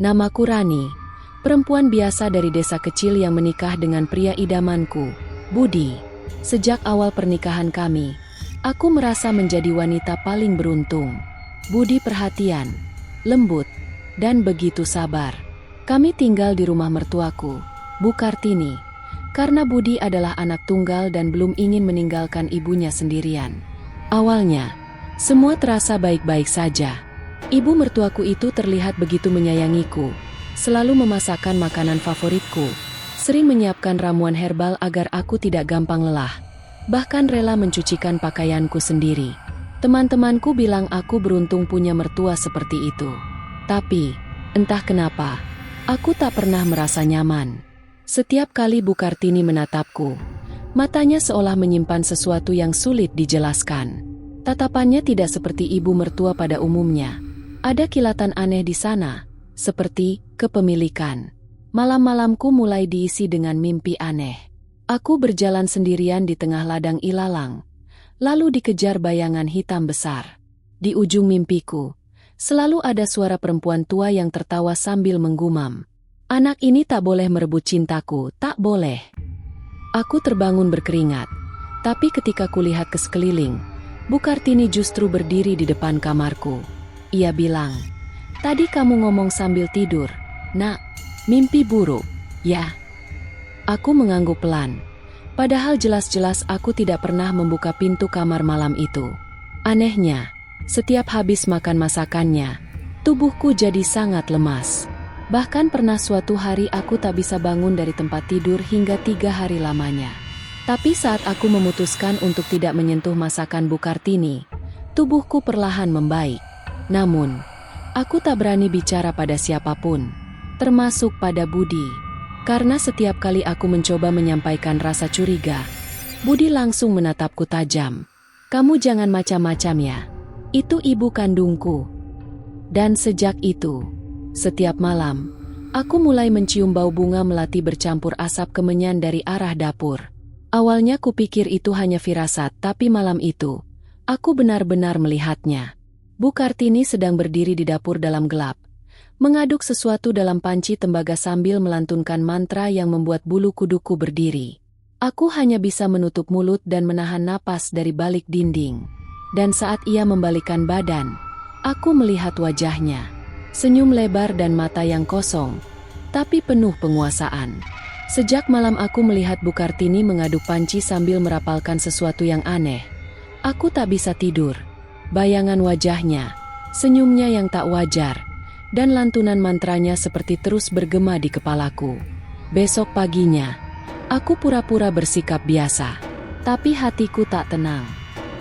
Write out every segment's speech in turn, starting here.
Namaku Rani, perempuan biasa dari desa kecil yang menikah dengan pria idamanku, Budi. Sejak awal pernikahan kami, aku merasa menjadi wanita paling beruntung. Budi perhatian, lembut, dan begitu sabar. Kami tinggal di rumah mertuaku, Bu Kartini, karena Budi adalah anak tunggal dan belum ingin meninggalkan ibunya sendirian. Awalnya, semua terasa baik-baik saja. Ibu mertuaku itu terlihat begitu menyayangiku, selalu memasakkan makanan favoritku, sering menyiapkan ramuan herbal agar aku tidak gampang lelah, bahkan rela mencucikan pakaianku sendiri. Teman-temanku bilang aku beruntung punya mertua seperti itu. Tapi, entah kenapa, aku tak pernah merasa nyaman. Setiap kali Bu Kartini menatapku, matanya seolah menyimpan sesuatu yang sulit dijelaskan. Tatapannya tidak seperti ibu mertua pada umumnya. Ada kilatan aneh di sana, seperti kepemilikan. Malam-malamku mulai diisi dengan mimpi aneh. Aku berjalan sendirian di tengah ladang ilalang, lalu dikejar bayangan hitam besar. Di ujung mimpiku, selalu ada suara perempuan tua yang tertawa sambil menggumam. Anak ini tak boleh merebut cintaku, tak boleh. Aku terbangun berkeringat, tapi ketika kulihat ke sekeliling, Bu Kartini justru berdiri di depan kamarku. Ia bilang, "Tadi kamu ngomong sambil tidur, Nak, mimpi buruk, ya?" Aku mengangguk pelan, padahal jelas-jelas aku tidak pernah membuka pintu kamar malam itu. Anehnya, setiap habis makan masakannya, tubuhku jadi sangat lemas. Bahkan pernah suatu hari aku tak bisa bangun dari tempat tidur hingga 3 hari lamanya. Tapi saat aku memutuskan untuk tidak menyentuh masakan Bu Kartini, tubuhku perlahan membaik. Namun, aku tak berani bicara pada siapapun, termasuk pada Budi. Karena setiap kali aku mencoba menyampaikan rasa curiga, Budi langsung menatapku tajam. "Kamu jangan macam-macam ya. Itu ibu kandungku." Dan sejak itu, setiap malam, aku mulai mencium bau bunga melati bercampur asap kemenyan dari arah dapur. Awalnya kupikir itu hanya firasat, tapi malam itu, aku benar-benar melihatnya. Bu Kartini sedang berdiri di dapur dalam gelap, mengaduk sesuatu dalam panci tembaga sambil melantunkan mantra yang membuat bulu kuduku berdiri. Aku hanya bisa menutup mulut dan menahan napas dari balik dinding. Dan saat ia membalikkan badan, aku melihat wajahnya. Senyum lebar dan mata yang kosong, tapi penuh penguasaan. Sejak malam aku melihat Bu Kartini mengaduk panci sambil merapalkan sesuatu yang aneh. Aku tak bisa tidur. Bayangan wajahnya, senyumnya yang tak wajar, dan lantunan mantranya seperti terus bergema di kepalaku. Besok paginya, aku pura-pura bersikap biasa, tapi hatiku tak tenang.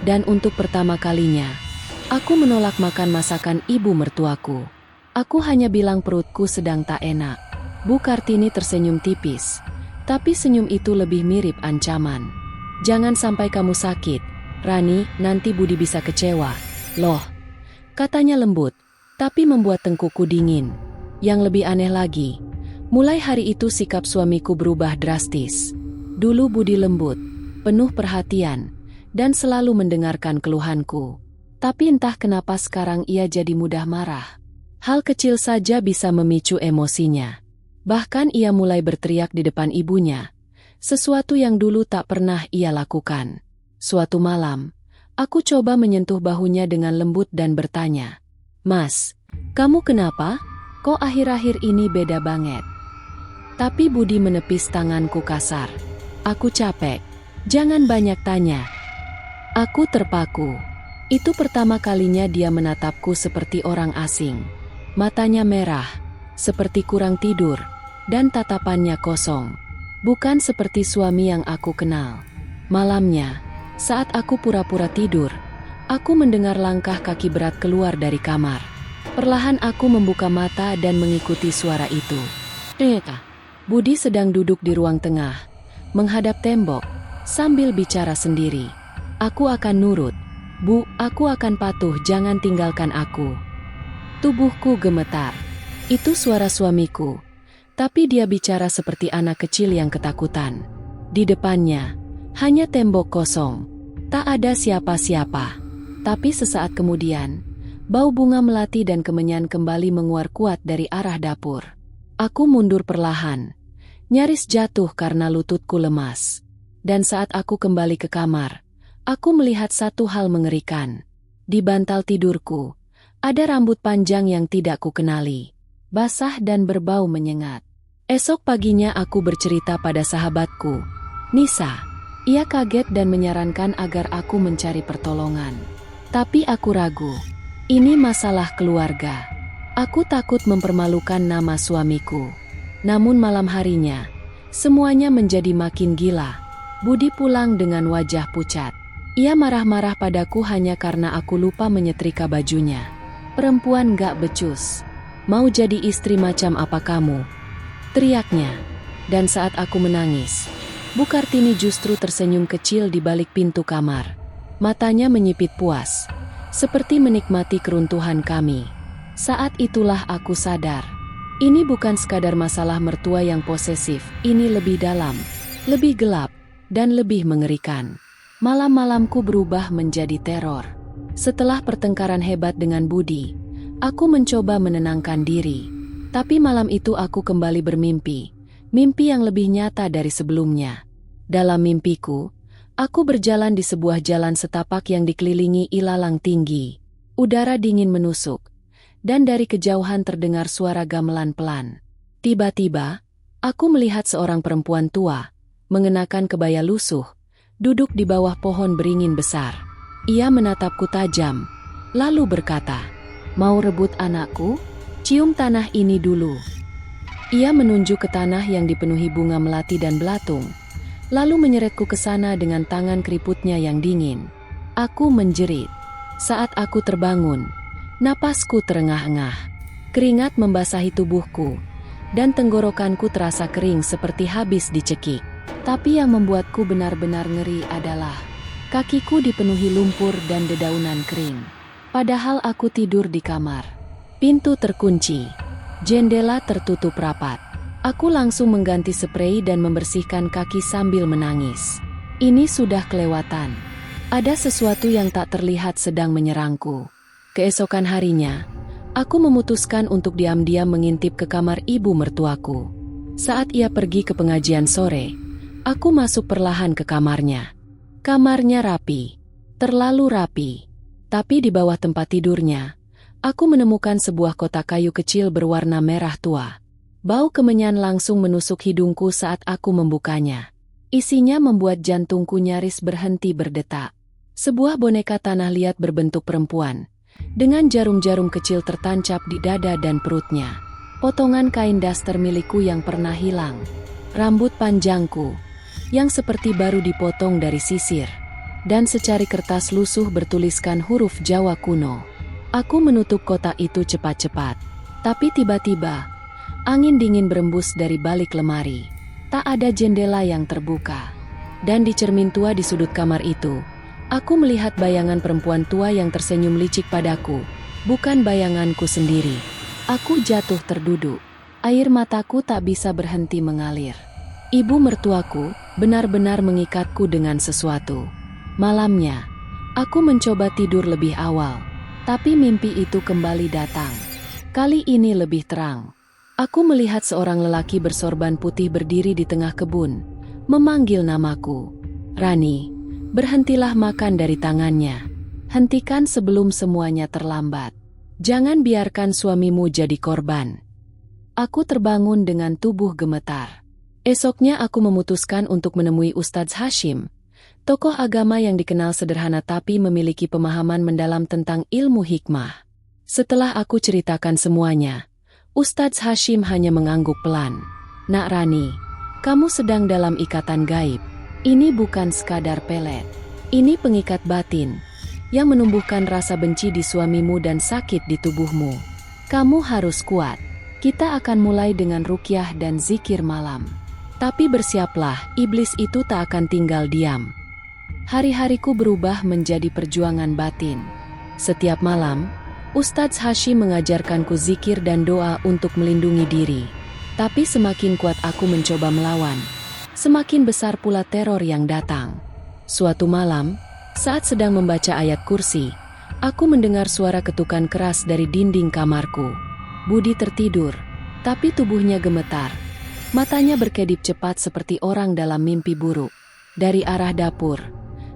Dan untuk pertama kalinya, aku menolak makan masakan ibu mertuaku. Aku hanya bilang perutku sedang tak enak. Bu Kartini tersenyum tipis, tapi senyum itu lebih mirip ancaman. "Jangan sampai kamu sakit, Rani, nanti Budi bisa kecewa." "Loh," katanya lembut, tapi membuat tengkuku dingin. Yang lebih aneh lagi, mulai hari itu sikap suamiku berubah drastis. Dulu Budi lembut, penuh perhatian, dan selalu mendengarkan keluhanku. Tapi entah kenapa sekarang ia jadi mudah marah. Hal kecil saja bisa memicu emosinya. Bahkan ia mulai berteriak di depan ibunya, sesuatu yang dulu tak pernah ia lakukan. Suatu malam, aku coba menyentuh bahunya dengan lembut dan bertanya, "Mas, kamu kenapa? Kok akhir-akhir ini beda banget?" Tapi Budi menepis tanganku kasar. "Aku capek. Jangan banyak tanya." Aku terpaku. Itu pertama kalinya dia menatapku seperti orang asing. Matanya merah, seperti kurang tidur, dan tatapannya kosong. Bukan seperti suami yang aku kenal. Malamnya, saat aku pura-pura tidur, aku mendengar langkah kaki berat keluar dari kamar. Perlahan aku membuka mata dan mengikuti suara itu. Budi sedang duduk di ruang tengah, menghadap tembok, sambil bicara sendiri. "Aku akan nurut. Bu, aku akan patuh, jangan tinggalkan aku." Tubuhku gemetar. Itu suara suamiku, tapi dia bicara seperti anak kecil yang ketakutan. Di depannya, hanya tembok kosong. Tak ada siapa-siapa. Tapi sesaat kemudian, Bau bunga melati dan kemenyan kembali menguar kuat dari arah dapur. Aku mundur perlahan, nyaris jatuh karena lututku lemas. Dan saat aku kembali ke kamar, aku melihat satu hal mengerikan. Di bantal tidurku, ada rambut panjang yang tidak kukenali, basah dan berbau menyengat. Esok paginya aku bercerita pada sahabatku, Nisa. Ia kaget dan menyarankan agar aku mencari pertolongan. Tapi aku ragu. Ini masalah keluarga. Aku takut mempermalukan nama suamiku. Namun malam harinya, semuanya menjadi makin gila. Budi pulang dengan wajah pucat. Ia marah-marah padaku hanya karena aku lupa menyetrika bajunya. Perempuan gak becus. Mau jadi istri macam apa kamu? Teriaknya. Dan saat aku menangis, Bu Kartini justru tersenyum kecil di balik pintu kamar. Matanya menyipit puas, seperti menikmati keruntuhan kami. Saat itulah aku sadar. Ini bukan sekadar masalah mertua yang posesif, ini lebih dalam, lebih gelap, dan lebih mengerikan. Malam-malamku berubah menjadi teror. Setelah pertengkaran hebat dengan Budi, aku mencoba menenangkan diri. Tapi malam itu aku kembali bermimpi. Mimpi yang lebih nyata dari sebelumnya. Dalam mimpiku, aku berjalan di sebuah jalan setapak yang dikelilingi ilalang tinggi. Udara dingin menusuk, dan dari kejauhan terdengar suara gamelan pelan. Tiba-tiba, aku melihat seorang perempuan tua, mengenakan kebaya lusuh, duduk di bawah pohon beringin besar. Ia menatapku tajam, lalu berkata, "Mau rebut anakku? Cium tanah ini dulu." Ia menunjuk ke tanah yang dipenuhi bunga melati dan belatung, lalu menyeretku ke sana dengan tangan keriputnya yang dingin. Aku menjerit. Saat aku terbangun, napasku terengah-engah. Keringat membasahi tubuhku, dan tenggorokanku terasa kering seperti habis dicekik. Tapi yang membuatku benar-benar ngeri adalah kakiku dipenuhi lumpur dan dedaunan kering. Padahal aku tidur di kamar. Pintu terkunci. Jendela tertutup rapat. Aku langsung mengganti sprei dan membersihkan kaki sambil menangis. Ini sudah kelewatan. Ada sesuatu yang tak terlihat sedang menyerangku. Keesokan harinya, aku memutuskan untuk diam-diam mengintip ke kamar ibu mertuaku. Saat ia pergi ke pengajian sore, aku masuk perlahan ke kamarnya. Kamarnya rapi, terlalu rapi. Tapi di bawah tempat tidurnya, aku menemukan sebuah kotak kayu kecil berwarna merah tua. Bau kemenyan langsung menusuk hidungku saat aku membukanya. Isinya membuat jantungku nyaris berhenti berdetak. Sebuah boneka tanah liat berbentuk perempuan, dengan jarum-jarum kecil tertancap di dada dan perutnya. Potongan kain daster milikku yang pernah hilang. Rambut panjangku, yang seperti baru dipotong dari sisir. Dan secari kertas lusuh bertuliskan huruf Jawa kuno. Aku menutup kotak itu cepat-cepat. Tapi tiba-tiba, angin dingin berembus dari balik lemari. Tak ada jendela yang terbuka. Dan di cermin tua di sudut kamar itu, aku melihat bayangan perempuan tua yang tersenyum licik padaku. Bukan bayanganku sendiri. Aku jatuh terduduk. Air mataku tak bisa berhenti mengalir. Ibu mertuaku benar-benar mengikatku dengan sesuatu. Malamnya, aku mencoba tidur lebih awal. Tapi mimpi itu kembali datang. Kali ini lebih terang. Aku melihat seorang lelaki bersorban putih berdiri di tengah kebun, memanggil namaku. "Rani, berhentilah makan dari tangannya. Hentikan sebelum semuanya terlambat. Jangan biarkan suamimu jadi korban." Aku terbangun dengan tubuh gemetar. Esoknya aku memutuskan untuk menemui Ustadz Hashim, tokoh agama yang dikenal sederhana tapi memiliki pemahaman mendalam tentang ilmu hikmah. Setelah aku ceritakan semuanya, Ustadz Hashim hanya mengangguk pelan. "Nak Rani, kamu sedang dalam ikatan gaib. Ini bukan sekadar pelet. Ini pengikat batin, yang menumbuhkan rasa benci di suamimu dan sakit di tubuhmu. Kamu harus kuat. Kita akan mulai dengan ruqyah dan zikir malam. Tapi bersiaplah, iblis itu tak akan tinggal diam." Hari-hariku berubah menjadi perjuangan batin. Setiap malam, Ustadz Hashim mengajarkanku zikir dan doa untuk melindungi diri. Tapi semakin kuat aku mencoba melawan, semakin besar pula teror yang datang. Suatu malam, saat sedang membaca ayat kursi, Aku mendengar suara ketukan keras dari dinding kamarku. Budi tertidur, tapi tubuhnya gemetar. Matanya berkedip cepat seperti orang dalam mimpi buruk. Dari arah dapur,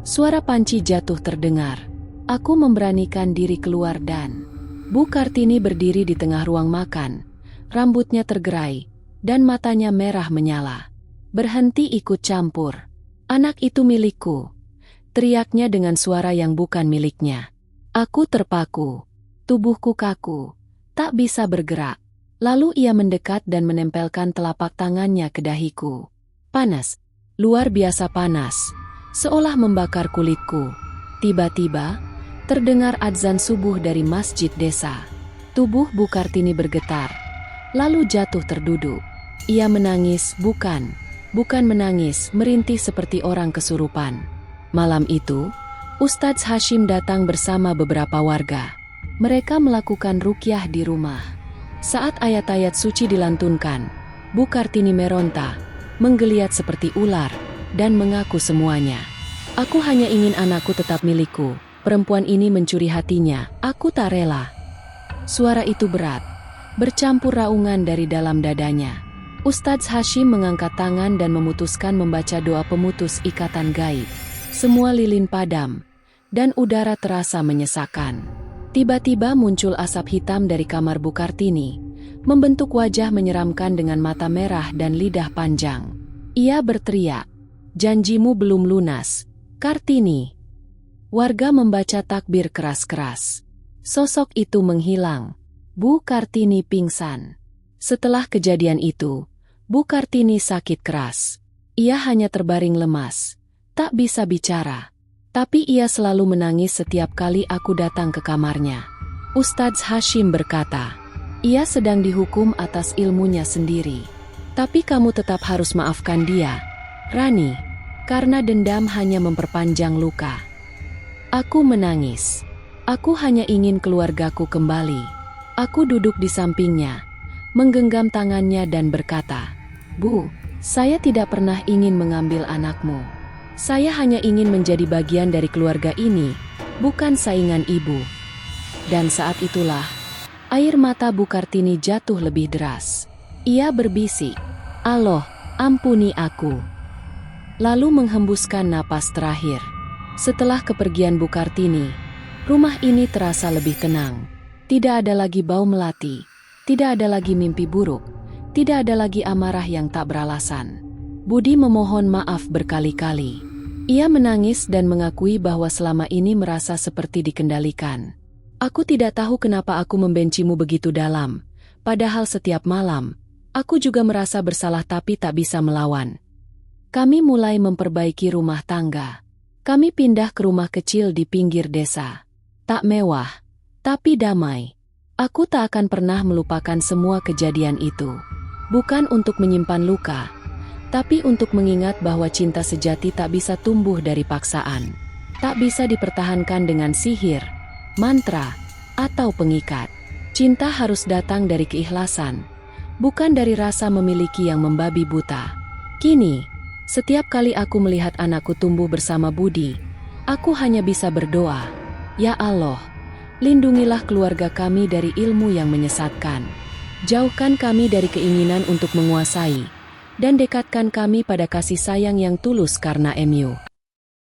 suara panci jatuh terdengar. Aku memberanikan diri keluar dan Bu Kartini berdiri di tengah ruang makan. Rambutnya tergerai, dan matanya merah menyala. "Berhenti ikut campur. Anak itu milikku," teriaknya dengan suara yang bukan miliknya. Aku terpaku. Tubuhku kaku. Tak bisa bergerak. Lalu ia mendekat dan menempelkan telapak tangannya ke dahiku. Panas. Luar biasa panas. Seolah membakar kulitku. Tiba-tiba, terdengar adzan subuh dari masjid desa. Tubuh Bu Kartini bergetar. Lalu jatuh terduduk. Ia menangis, bukan menangis, merintih seperti orang kesurupan. Malam itu, Ustadz Hashim datang bersama beberapa warga. Mereka melakukan ruqyah di rumah. Saat ayat-ayat suci dilantunkan, Bu Kartini meronta, menggeliat seperti ular, dan mengaku semuanya. "Aku hanya ingin anakku tetap milikku. Perempuan ini mencuri hatinya, aku tak rela." Suara itu berat, bercampur raungan dari dalam dadanya. Ustadz Hashim mengangkat tangan dan memutuskan membaca doa pemutus ikatan gaib. Semua lilin padam, dan udara terasa menyesakkan. Tiba-tiba muncul asap hitam dari kamar Bu Kartini, membentuk wajah menyeramkan dengan mata merah dan lidah panjang. Ia berteriak, "Janjimu belum lunas, Kartini." Warga membaca takbir keras-keras. Sosok itu menghilang. Bu Kartini pingsan. Setelah kejadian itu, Bu Kartini sakit keras. Ia hanya terbaring lemas. Tak bisa bicara, tapi ia selalu menangis setiap kali aku datang ke kamarnya. Ustadz Hashim berkata, "Ia sedang dihukum atas ilmunya sendiri. Tapi kamu tetap harus maafkan dia, Rani, karena dendam hanya memperpanjang luka." Aku menangis. Aku hanya ingin keluargaku kembali. Aku duduk di sampingnya, menggenggam tangannya dan berkata, "Bu, saya tidak pernah ingin mengambil anakmu. Saya hanya ingin menjadi bagian dari keluarga ini, bukan saingan ibu." Dan saat itulah, air mata Bu Kartini jatuh lebih deras. Ia berbisik, "Allah, ampuni aku." Lalu menghembuskan napas terakhir. Setelah kepergian Bu Kartini, rumah ini terasa lebih tenang. Tidak ada lagi bau melati, tidak ada lagi mimpi buruk, tidak ada lagi amarah yang tak beralasan. Budi memohon maaf berkali-kali. Ia menangis dan mengakui bahwa selama ini merasa seperti dikendalikan. "Aku tidak tahu kenapa aku membencimu begitu dalam. Padahal setiap malam, aku juga merasa bersalah tapi tak bisa melawan." Kami mulai memperbaiki rumah tangga. Kami pindah ke rumah kecil di pinggir desa. Tak mewah, tapi damai. Aku tak akan pernah melupakan semua kejadian itu. Bukan untuk menyimpan luka, tapi untuk mengingat bahwa cinta sejati tak bisa tumbuh dari paksaan. Tak bisa dipertahankan dengan sihir, mantra, atau pengikat. Cinta harus datang dari keikhlasan, bukan dari rasa memiliki yang membabi buta. Kini, setiap kali aku melihat anakku tumbuh bersama Budi, aku hanya bisa berdoa, "Ya Allah, lindungilah keluarga kami dari ilmu yang menyesatkan. Jauhkan kami dari keinginan untuk menguasai, dan dekatkan kami pada kasih sayang yang tulus karena MU."